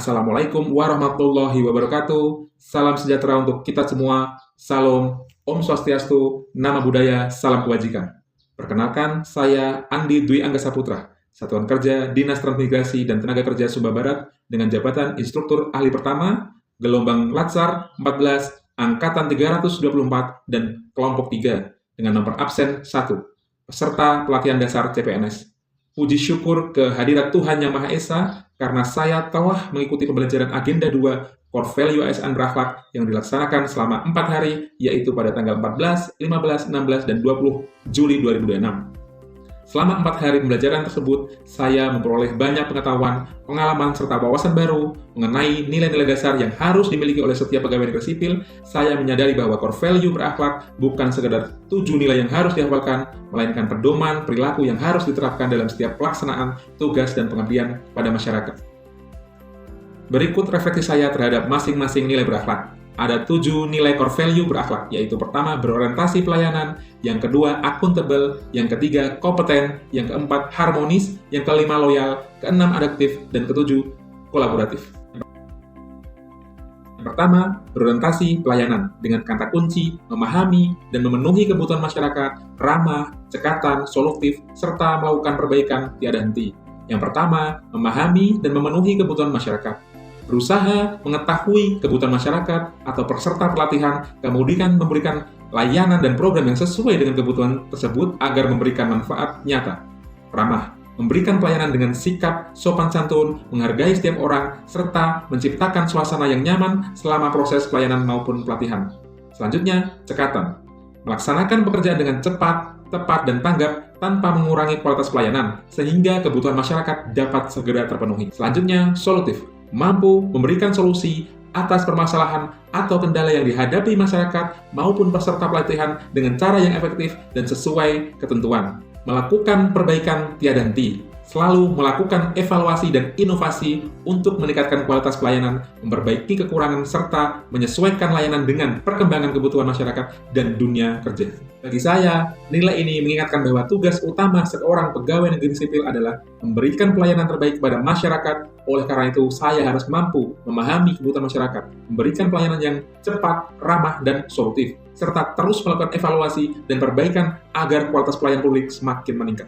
Assalamualaikum warahmatullahi wabarakatuh. Salam sejahtera untuk kita semua. Salam, Om Swastiastu, Nama Budaya, Salam Kebajikan. Perkenalkan, saya Andi Dwi Angga Saputra, Satuan Kerja Dinas Transmigrasi dan Tenaga Kerja Sumba Barat dengan jabatan Instruktur Ahli Pertama, Gelombang Latsar 14, Angkatan 324, dan Kelompok 3 dengan nomor absen 1, peserta pelatihan dasar CPNS. Puji syukur kehadirat Tuhan Yang Maha Esa karena saya telah mengikuti pembelajaran agenda 2 Core Value ASN Berakhlak yang dilaksanakan selama 4 hari, yaitu pada tanggal 14, 15, 16, dan 20 Juli 2026. Selama 4 hari pembelajaran tersebut, saya memperoleh banyak pengetahuan, pengalaman, serta wawasan baru mengenai nilai-nilai dasar yang harus dimiliki oleh setiap pegawai negeri sipil. Saya menyadari bahwa core value berakhlak bukan sekedar 7 nilai yang harus dihafalkan, melainkan pedoman perilaku yang harus diterapkan dalam setiap pelaksanaan tugas dan pengabdian pada masyarakat. Berikut refleksi saya terhadap masing-masing nilai berakhlak. Ada 7 nilai core value berakhlak, yaitu pertama, berorientasi pelayanan, yang kedua, akuntabel, yang ketiga, kompeten, yang keempat, harmonis, yang kelima, loyal, keenam, adaptif, dan ketujuh, kolaboratif. Yang pertama, berorientasi pelayanan, dengan kata kunci, memahami dan memenuhi kebutuhan masyarakat, ramah, cekatan, solutif, serta melakukan perbaikan tiada henti. Yang pertama, memahami dan memenuhi kebutuhan masyarakat. Berusaha mengetahui kebutuhan masyarakat atau peserta pelatihan, kemudian memberikan layanan dan program yang sesuai dengan kebutuhan tersebut agar memberikan manfaat nyata. Ramah, memberikan pelayanan dengan sikap sopan santun, menghargai setiap orang, serta menciptakan suasana yang nyaman selama proses pelayanan maupun pelatihan. Selanjutnya, cekatan, melaksanakan pekerjaan dengan cepat, tepat, dan tanggap tanpa mengurangi kualitas pelayanan, sehingga kebutuhan masyarakat dapat segera terpenuhi. Selanjutnya, solutif, mampu memberikan solusi atas permasalahan atau kendala yang dihadapi masyarakat maupun peserta pelatihan dengan cara yang efektif dan sesuai ketentuan. Melakukan perbaikan tiada henti, selalu melakukan evaluasi dan inovasi untuk meningkatkan kualitas pelayanan, memperbaiki kekurangan, serta menyesuaikan layanan dengan perkembangan kebutuhan masyarakat dan dunia kerja. Bagi saya, nilai ini mengingatkan bahwa tugas utama seorang pegawai negeri sipil adalah memberikan pelayanan terbaik kepada masyarakat. Oleh karena itu, saya harus mampu memahami kebutuhan masyarakat, memberikan pelayanan yang cepat, ramah, dan solutif, serta terus melakukan evaluasi dan perbaikan agar kualitas pelayanan publik semakin meningkat.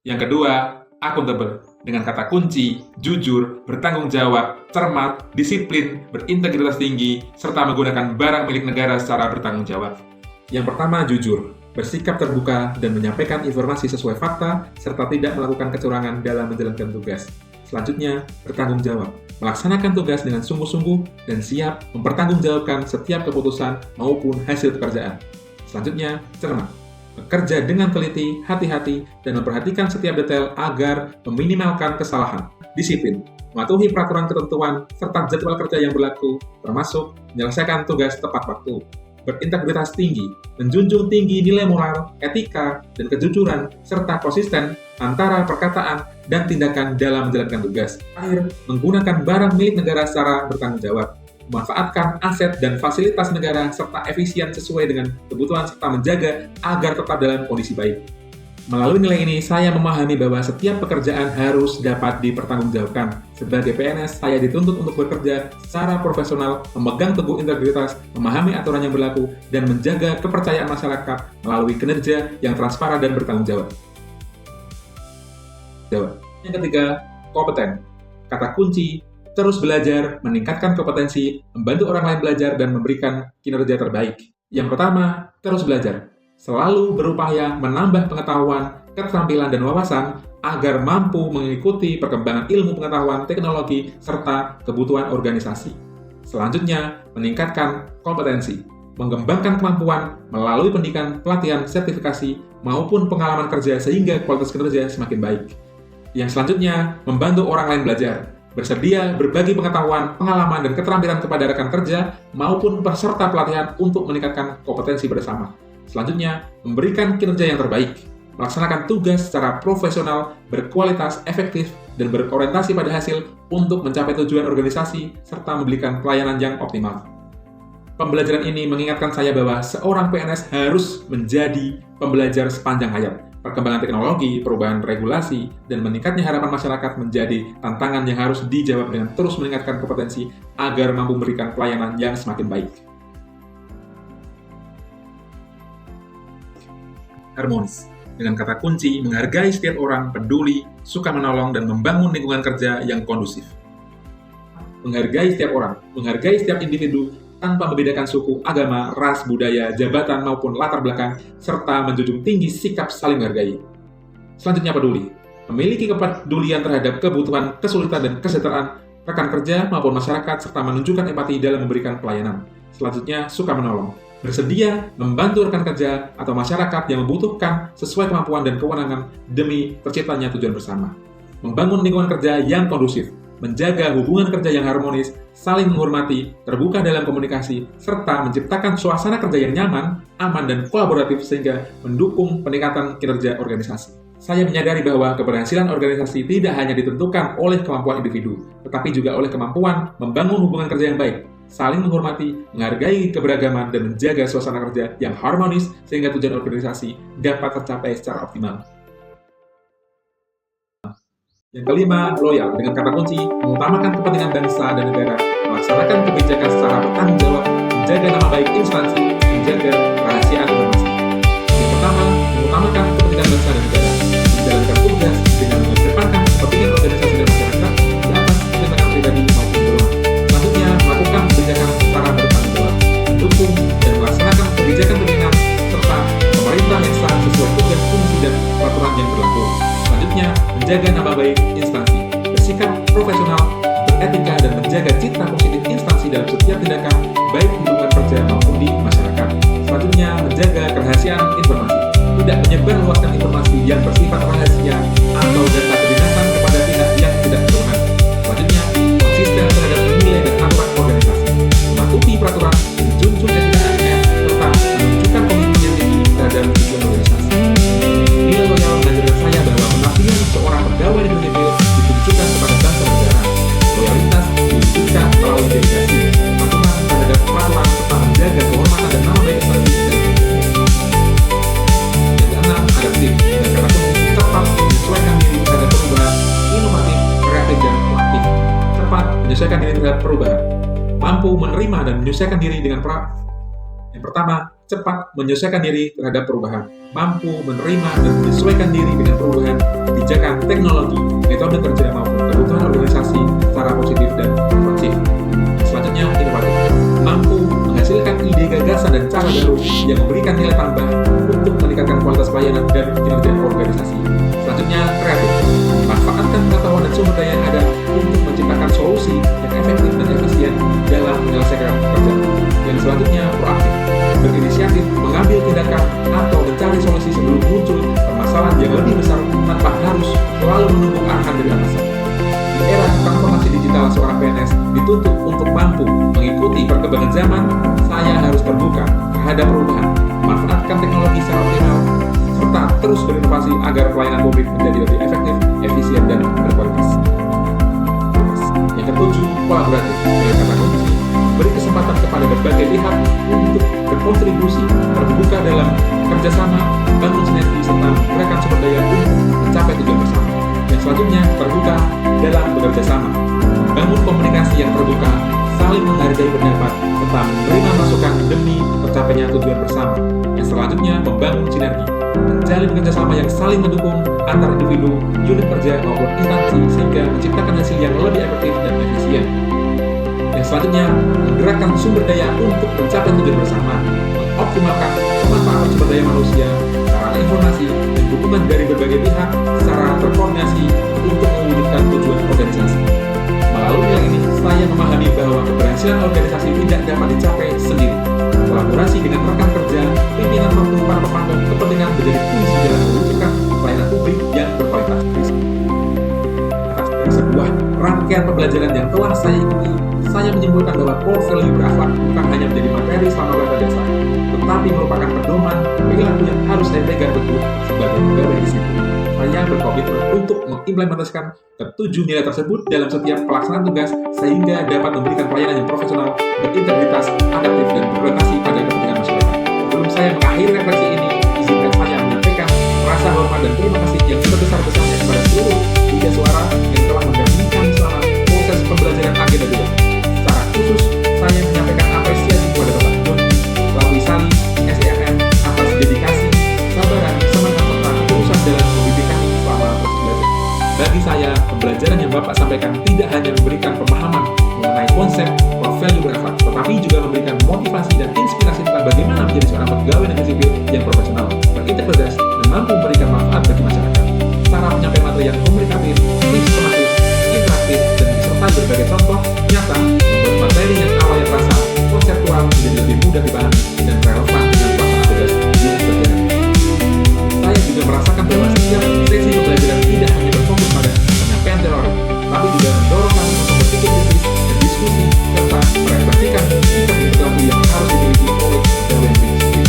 Yang kedua, akuntabel. Dengan kata kunci, jujur, bertanggung jawab, cermat, disiplin, berintegritas tinggi, serta menggunakan barang milik negara secara bertanggung jawab. Yang pertama, jujur. Bersikap terbuka dan menyampaikan informasi sesuai fakta, serta tidak melakukan kecurangan dalam menjalankan tugas. Selanjutnya, bertanggung jawab. Melaksanakan tugas dengan sungguh-sungguh dan siap mempertanggungjawabkan setiap keputusan maupun hasil pekerjaan. Selanjutnya, cermat. Bekerja dengan teliti, hati-hati, dan memperhatikan setiap detail agar meminimalkan kesalahan. Disiplin, mematuhi peraturan ketentuan, serta jadwal kerja yang berlaku, termasuk menyelesaikan tugas tepat waktu. Berintegritas tinggi, menjunjung tinggi nilai moral, etika, dan kejujuran, serta konsisten antara perkataan dan tindakan dalam menjalankan tugas. Akhir, menggunakan barang milik negara secara bertanggung jawab. Memanfaatkan aset dan fasilitas negara serta efisien sesuai dengan kebutuhan serta menjaga agar tetap dalam kondisi baik. Melalui nilai ini, saya memahami bahwa setiap pekerjaan harus dapat dipertanggungjawabkan. Sebagai PNS, saya dituntut untuk bekerja secara profesional, memegang teguh integritas, memahami aturan yang berlaku, dan menjaga kepercayaan masyarakat melalui kinerja yang transparan dan bertanggung jawab. Yang ketiga, kompeten. Kata kunci, terus belajar, meningkatkan kompetensi, membantu orang lain belajar, dan memberikan kinerja terbaik. Yang pertama, terus belajar. Selalu berupaya menambah pengetahuan, keterampilan, dan wawasan agar mampu mengikuti perkembangan ilmu pengetahuan, teknologi, serta kebutuhan organisasi. Selanjutnya, meningkatkan kompetensi. Mengembangkan kemampuan melalui pendidikan, pelatihan, sertifikasi, maupun pengalaman kerja sehingga kualitas kinerja semakin baik. Yang selanjutnya, membantu orang lain belajar. Bersedia berbagi pengetahuan, pengalaman, dan keterampilan kepada rekan kerja maupun peserta pelatihan untuk meningkatkan kompetensi bersama. Selanjutnya, memberikan kinerja yang terbaik, melaksanakan tugas secara profesional, berkualitas, efektif, dan berorientasi pada hasil untuk mencapai tujuan organisasi serta memberikan pelayanan yang optimal. Pembelajaran ini mengingatkan saya bahwa seorang PNS harus menjadi pembelajar sepanjang hayat, Perkembangan teknologi, perubahan regulasi, dan meningkatnya harapan masyarakat menjadi tantangan yang harus dijawab dengan terus meningkatkan kompetensi agar mampu memberikan pelayanan yang semakin baik. Harmonis. Dengan kata kunci, menghargai setiap orang, peduli, suka menolong, dan membangun lingkungan kerja yang kondusif. Menghargai setiap orang, menghargai setiap individu, tanpa membedakan suku, agama, ras, budaya, jabatan, maupun latar belakang, serta menjunjung tinggi sikap saling menghargai. Selanjutnya peduli. Memiliki kepedulian terhadap kebutuhan, kesulitan, dan kesejahteraan rekan kerja maupun masyarakat, serta menunjukkan empati dalam memberikan pelayanan. Selanjutnya, suka menolong. Bersedia membantu rekan kerja atau masyarakat yang membutuhkan sesuai kemampuan dan kewenangan demi terciptanya tujuan bersama. Membangun lingkungan kerja yang kondusif, menjaga hubungan kerja yang harmonis, saling menghormati, terbuka dalam komunikasi, serta menciptakan suasana kerja yang nyaman, aman, dan kolaboratif sehingga mendukung peningkatan kinerja organisasi. Saya menyadari bahwa keberhasilan organisasi tidak hanya ditentukan oleh kemampuan individu, tetapi juga oleh kemampuan membangun hubungan kerja yang baik, saling menghormati, menghargai keberagaman, dan menjaga suasana kerja yang harmonis sehingga tujuan organisasi dapat tercapai secara optimal. Yang kelima, loyal. Dengan kata kunci, mengutamakan kepentingan bangsa dan negara, melaksanakan kebijakan secara bertanggung jawab, menjaga nama baik instansi, menjaga kerahasiaan informasi. Yang pertama, mengutamakan kepentingan bangsa dan negara, menjalankan tugas dengan mengedepankan kepentingan organisasi dan masyarakat di atas kepentingan pribadi maupun golongan. Selanjutnya, melakukan kebijakan secara bertanggung jawab, mendukung dan melaksanakan kebijakan pimpinan serta pemerintah yang sah sesuai tugas, fungsi, dan peraturan yang berlaku. Selanjutnya, menjaga nama baik instansi, bersikap profesional, beretika, dan menjaga citra positif instansi dalam setiap tindakan, baik di lingkungan kerja maupun di masyarakat. Selanjutnya, menjaga kerahasiaan informasi, tidak menyebarluaskan informasi yang bersifat rahasia atau data kedinasan kepada pihak yang tidak berwenang. Selanjutnya, konsisten terhadap nilai dan aturan organisasi, mematuhi peraturan, menjunjung etika ASN, serta menunjukkan komitmen yang tinggi terhadap tujuan organisasi. Nilai loyal mengajarkan saya bahwa pengabdian seorang pegawai negeri sipil ditujukan kepada bangsa dan negara. Loyalitas diwujudkan melalui dedikasi, patuhan terhadap peraturan, serta menjaga kehormatan dan nama baik instansi dan yang keenam, adaptif. Dengan kata kunci, cepat menyesuaikan diri terhadap perubahan, inovatif, kreatif, dan proaktif. Cepat menyesuaikan diri terhadap perubahan, mampu menerima dan menyesuaikan diri dengan yang pertama, cepat menyesuaikan diri terhadap perubahan, mampu menerima dan menyesuaikan diri dengan perubahan, kebijakan, teknologi, metode kerja maupun kebutuhan organisasi secara positif dan proaktif. Selanjutnya, inovatif, mampu menghasilkan ide, gagasan, dan cara baru yang memberikan nilai tambah untuk meningkatkan kualitas pelayanan dan kinerja organisasi. Selanjutnya, kreatif, manfaatkan pengetahuan dan sumber daya yang ada untuk menciptakan solusi yang efektif dan efisien dalam menyelesaikan pekerjaan. Yang selanjutnya, proaktif, berinisiatif, mengambil tindakan, atau mencari solusi sebelum muncul permasalahan yang lebih besar tanpa harus selalu menunggu arahan dari atasan. Di era transformasi digital, seorang PNS dituntut untuk mampu mengikuti perkembangan zaman. Saya harus terbuka terhadap perubahan, manfaatkan teknologi secara optimal, serta terus berinovasi agar pelayanan publik menjadi lebih efektif, efisien, dan berkualitas. Yang ketujuh, kolaboratif. Dengan kata kunci, beri kesempatan kepada berbagai pihak untuk berkontribusi, terbuka dalam kerjasama, bangun sinergi, serta menggerakkan sumber daya untuk mencapai tujuan bersama. Yang selanjutnya, terbuka dalam bekerja sama, membangun komunikasi yang terbuka, saling menghargai pendapat, serta menerima masukan demi tercapainya tujuan bersama. Yang selanjutnya, membangun sinergi, menjalin kerjasama yang saling mendukung antar individu, unit kerja maupun instansi sehingga menciptakan hasil yang lebih efektif dan efisien. Yang selanjutnya, menggerakkan sumber daya untuk mencapai tujuan bersama, mengoptimalkan pemanfaatan sumber daya manusia, sarana informasi, dan dukungan dari berbagai pihak secara terkoordinasi untuk mewujudkan tujuan organisasi. Melalui hal ini, saya memahami bahwa keberhasilan organisasi tidak dapat dicapai sendiri. Kolaborasi dengan rekan kerja, pimpinan maupun para pemangku kepentingan menjadi kunci dalam mewujudkan pelayanan publik yang berkualitas. Atas sebuah rangkaian pembelajaran yang telah saya ikuti, saya menyimpulkan bahwa core value berakhlak bukan hanya menjadi materi selama belajar dasar, tetapi merupakan pedoman perilaku yang harus saya pegang teguh sebagai pegawai disiplin. Saya berkomitmen untuk mengimplementasikan ketujuh nilai tersebut dalam setiap pelaksanaan tugas sehingga dapat memberikan pelayanan yang profesional, berintegritas, adaptif, dan berorientasi pada kepentingan masyarakat. Sebelum saya mengakhiri refleksi ini, izinkan saya menyampaikan rasa hormat Bapak sampaikan tidak hanya memberikan pemahaman mengenai konsep core value berakhlak, tetapi juga memberikan motivasi dan inspirasi tentang bagaimana menjadi seorang pegawai negeri sipil yang profesional, berintegritas, dan mampu memberikan manfaat bagi masyarakat. Cara penyampaian materi yang komunikatif, sistematis, interaktif, dan disertai berbagai contoh nyata membuat materi yang awalnya terasa konseptual menjadi lebih mudah dipahami dan relevan dengan pelaksanaan tugas di kerjaan. Saya juga merasakan bahwa setiap sesi pembelajaran tidak hanya berfokus pada penyampaian teori, tapi juga mendorong kami untuk berpikir kritis dan diskusi serta merefleksikan sikap perilaku yang harus dimiliki oleh pegawai negeri sipil.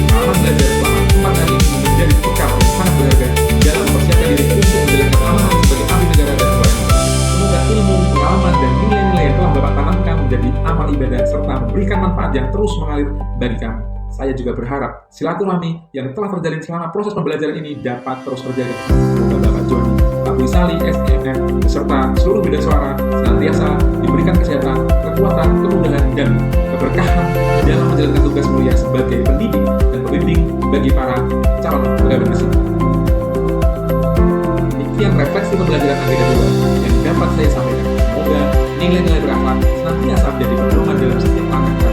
Pengalaman belajar selama 4 hari ini menjadi bekal yang sangat berharga dalam mempersiapkan diri untuk menjalankan amanah sebagai abdi negara dan pelayan. Semoga ilmu, pengalaman, dan nilai-nilai yang telah Bapak tanamkan menjadi amal ibadah serta memberikan manfaat yang terus mengalir bagi kami. Saya juga berharap silaturahmi yang telah terjalin selama proses pembelajaran ini dapat terus terjaga. Semoga Bapak Joni, Pak Wisali, SMM, beserta seluruh bidang suara senantiasa diberikan kesehatan, kekuatan, kemudahan, dan keberkahan dalam menjalankan tugas mulia sebagai pendidik dan pembimbing bagi para calon pegawai negeri sipil. Demikian refleksi pembelajaran agenda 2 yang dapat saya sampaikan. Semoga nilai-nilai berakhlak senantiasa menjadi pedoman dalam setiap langkah